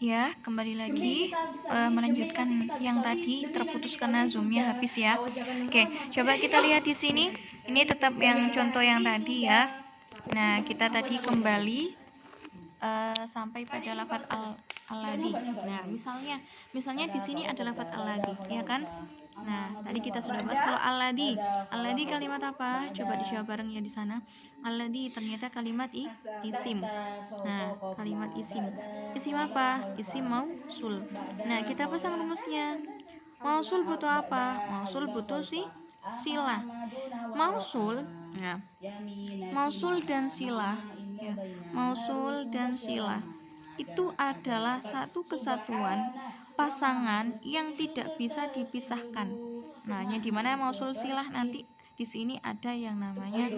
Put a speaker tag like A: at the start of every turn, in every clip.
A: Ya, kembali lagi melanjutkan yang tadi terputus karena zoomnya habis ya. Oke, coba kita lihat di sini. Ini tetap yang contoh yang tadi ya. Nah, kita tadi kembali sampai pada lafadz al-ladzi. Nah, misalnya di sini ada lafadz al-ladzi, ya kan? Nah, tadi kita sudah bahas kalau al-ladzi. Al-ladzi kalimat apa? Coba dijawab bareng ya di sana. Al-ladzi ternyata kalimat isim. Nah, kalimat isim. Isim apa? Isim mausul. Nah, kita pasang rumusnya. Mausul butuh apa? Mausul butuh silah. Mausul, nah, mausul dan silah, ya, mausul dan silah itu adalah satu kesatuan pasangan yang tidak bisa dipisahkan. Nah, yang dimana mausul silah nanti di sini ada yang namanya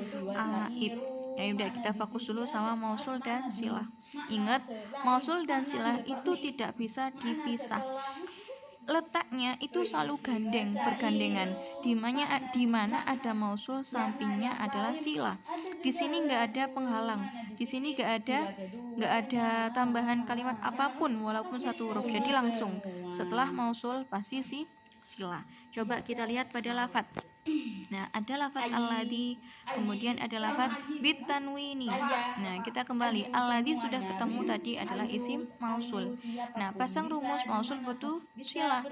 A: aid. Ya udah, kita fokus dulu sama mausul dan silah. Ingat, mausul dan silah itu tidak bisa dipisah. Letaknya itu selalu bergandengan. Di mana ada mausul, sampingnya adalah silah. Di sini nggak ada penghalang. Di sini nggak ada tambahan kalimat apapun walaupun satu huruf. Jadi langsung setelah mausul pasti silah. Coba kita lihat pada lafadz. Nah, ada lafadz al-ladzi, kemudian ada lafadz bitanwini. Nah, kita kembali. Al-ladzi sudah ketemu tadi adalah isim mausul. Nah, pasang rumus mausul butuh silah.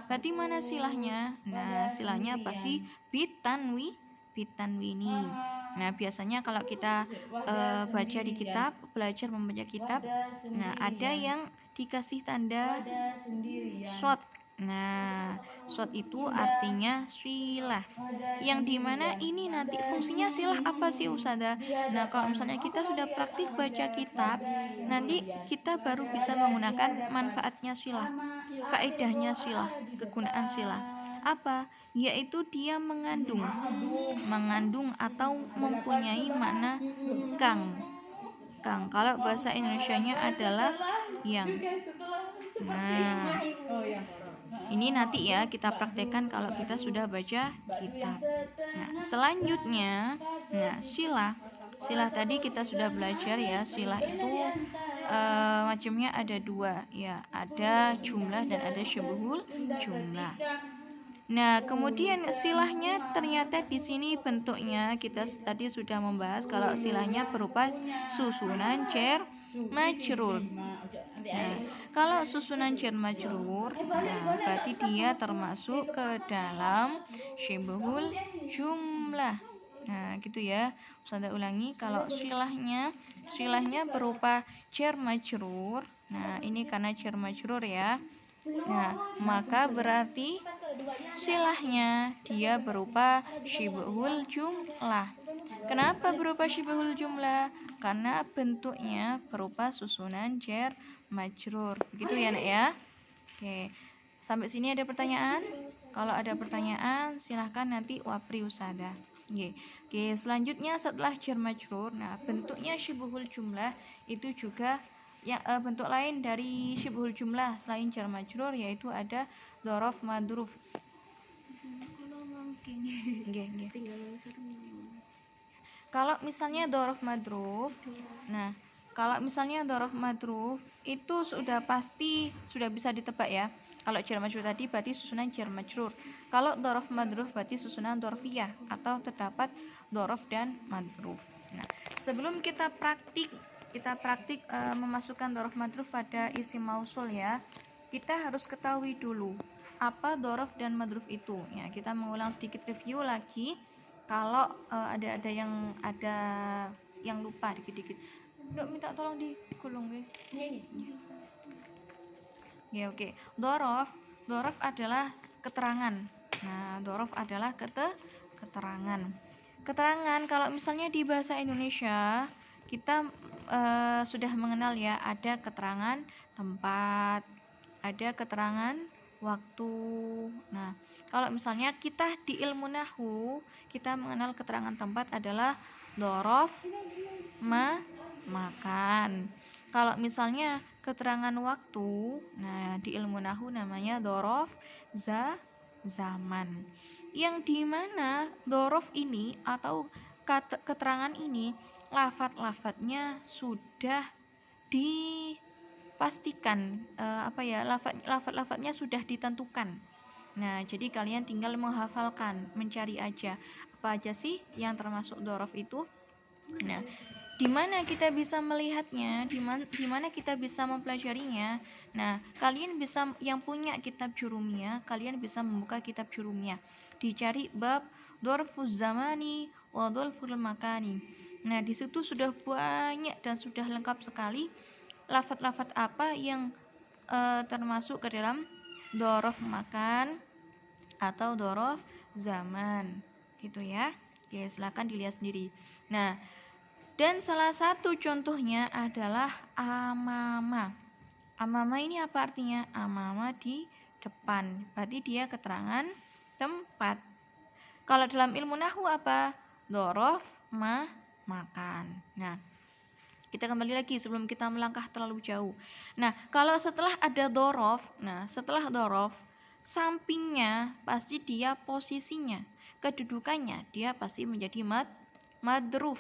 A: Berarti mana silahnya? Nah, silahnya pasti bitanwini. Nah, biasanya kalau kita baca di kitab, belajar membaca kitab, nah ada yang dikasih tanda short. Nah, short itu artinya silah. Yang dimana ini nanti fungsinya silah apa sih Ustazah? Nah, kalau misalnya kita sudah praktik baca kitab, nanti kita baru bisa menggunakan manfaatnya silah, faedahnya silah, kegunaan silah. Apa? Yaitu dia mengandung atau mempunyai makna kang. Kalau bahasa Indonesianya adalah yang. Nah, ini nanti ya kita praktekkan kalau kita sudah baca kitab. Nah, selanjutnya, silah tadi kita sudah belajar ya. Silah itu macamnya ada dua ya, ada jumlah dan ada syubuhul jumlah. Nah, kemudian silahnya ternyata di sini bentuknya kita tadi sudah membahas kalau silahnya berupa susunan jar majrur. Nah, kalau susunan jar majrur, nah berarti dia termasuk ke dalam syibhul jumlah. Nah, gitu ya. Ustazah ulangi, kalau silahnya berupa jar majrur. Nah, ini karena jar majrur ya. Nah, maka berarti silahnya dia berupa syibhul jumlah. Kenapa berupa syibhul jumlah? Karena bentuknya berupa susunan jar majrur. Begitu ya, Nak ya? Oke. Sampai sini ada pertanyaan? Kalau ada pertanyaan, silahkan nanti wapri Ustazah. Oke, selanjutnya setelah jar majrur, nah bentuknya syibhul jumlah itu juga yang bentuk lain dari syibhul jumlah selain jar majrur yaitu ada dzaraf madruf. Kalau misalnya dzaraf madruf, nah kalau misalnya dzaraf madruf itu sudah pasti sudah bisa ditebak ya. Kalau jar majrur tadi berarti susunan jar majrur. Kalau dzaraf madruf berarti susunan dzarfiyah atau terdapat dzaraf dan madruf. Nah, sebelum kita praktik memasukkan dzaraf madruf pada isim mausul ya, kita harus ketahui dulu apa dzaraf dan madruf itu. Ya, kita mengulang sedikit review lagi. Kalau ada yang lupa dikit-dikit, nggak minta tolong digulung ya. Ya, oke. Dzaraf adalah keterangan. Nah, dzaraf adalah keterangan. Keterangan kalau misalnya di bahasa Indonesia kita sudah mengenal ya, ada keterangan tempat, ada keterangan waktu. Nah, kalau misalnya kita di ilmu nahwu, kita mengenal keterangan tempat adalah dzaraf makan. Kalau misalnya keterangan waktu, nah di ilmu nahwu namanya dzaraf zaman. Yang dimana dzaraf ini atau keterangan ini lafadz-lafadznya sudah pastikan lafaz-lafaznya sudah ditentukan. Nah, jadi kalian tinggal menghafalkan, mencari aja apa aja sih yang termasuk dzaraf itu. Nah, di mana kita bisa melihatnya, di mana kita bisa mempelajarinya. Nah, kalian bisa, yang punya kitab Jurumiyah, kalian bisa membuka kitab Jurumiyah, dicari bab dzarfuz zamani wa dzarful makani. Nah, di situ sudah banyak dan sudah lengkap sekali lafaz-lafaz apa yang termasuk ke dalam dzaraf makan atau dzaraf zaman, gitu ya. Oke, silakan dilihat sendiri. Nah, dan salah satu contohnya adalah amama. Amama ini apa artinya? Amama di depan. Berarti dia keterangan tempat. Kalau dalam ilmu nahwu apa? Dzaraf makan. Nah, kita kembali lagi sebelum kita melangkah terlalu jauh. Nah, kalau setelah ada dzaraf, setelah dzaraf, sampingnya pasti dia posisinya, kedudukannya dia pasti menjadi madruf.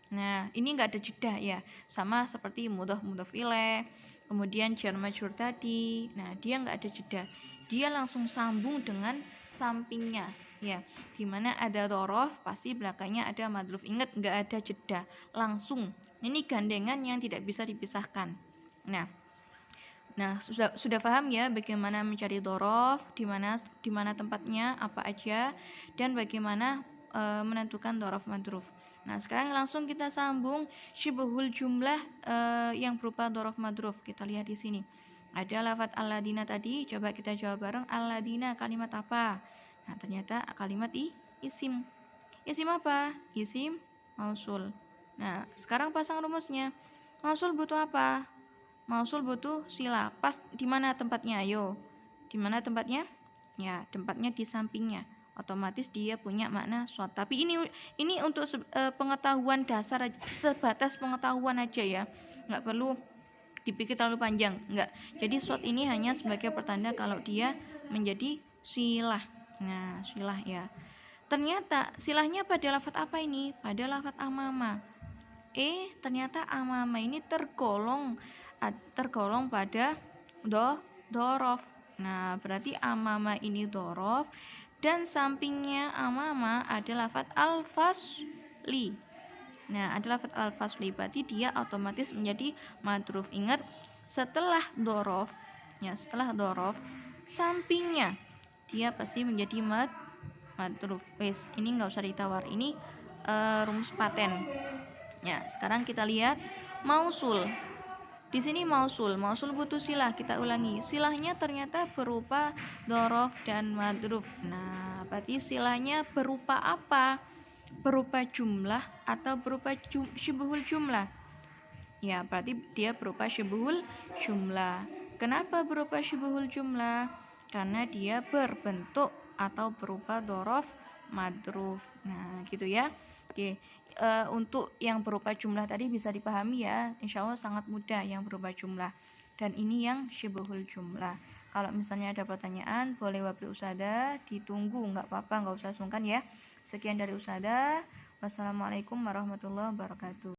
A: Nah, ini enggak ada jeda ya, sama seperti mudhaf ilaih, kemudian jar majrur tadi. Nah, dia enggak ada jeda, dia langsung sambung dengan sampingnya ya. Dimana ada dzaraf pasti belakangnya ada madruf. Ingat, enggak ada jeda, langsung. Ini gandengan yang tidak bisa dipisahkan. Nah, sudah paham ya bagaimana mencari dzaraf, di mana tempatnya apa aja, dan bagaimana menentukan dzaraf madruf. Nah, sekarang langsung kita sambung syibhul jumlah yang berupa dzaraf madruf. Kita lihat di sini. Ada lafaz alladina tadi, coba kita jawab bareng. Alladina kalimat apa? Nah, ternyata kalimat isim. Isim apa? Isim mausul. Nah, sekarang pasang rumusnya. Mausul butuh apa? Mausul butuh silah. Pas di mana tempatnya? Ayo. Di mana tempatnya? Ya, tempatnya di sampingnya. Otomatis dia punya makna shot. Tapi ini untuk pengetahuan dasar, sebatas pengetahuan aja ya. Enggak perlu dipikir terlalu panjang, enggak. Jadi shot ini hanya sebagai pertanda kalau dia menjadi silah. Nah, silah ya. Ternyata silahnya pada lafaz apa ini? Pada lafaz amama. Ternyata amama ini tergolong pada dzaraf. Nah, berarti amama ini dzaraf dan sampingnya amama ada lafaz al-fasli. Nah, ada lafaz al-fasli, berarti dia otomatis menjadi madruf. Ingat, setelah dzaraf ya, setelah dzaraf sampingnya dia pasti menjadi madruf. Ini enggak usah ditawar, ini rumus paten. Ya, sekarang kita lihat mausul. Di sini mausul butuh silah. Kita ulangi. Silahnya ternyata berupa dzaraf dan madruf. Nah, berarti silahnya berupa apa? Berupa jumlah atau berupa syibhul jumlah? Ya, berarti dia berupa syibhul jumlah. Kenapa berupa syibhul jumlah? Karena dia berbentuk atau berupa dzaraf madruf. Nah, gitu ya. Oke. Untuk yang berupa jumlah tadi bisa dipahami ya, insya Allah sangat mudah yang berupa jumlah. Dan ini yang syibhul jumlah. Kalau misalnya ada pertanyaan, boleh wabri Ustadzah, ditunggu, nggak apa-apa, nggak usah sungkan ya. Sekian dari Ustadzah. Wassalamualaikum warahmatullahi wabarakatuh.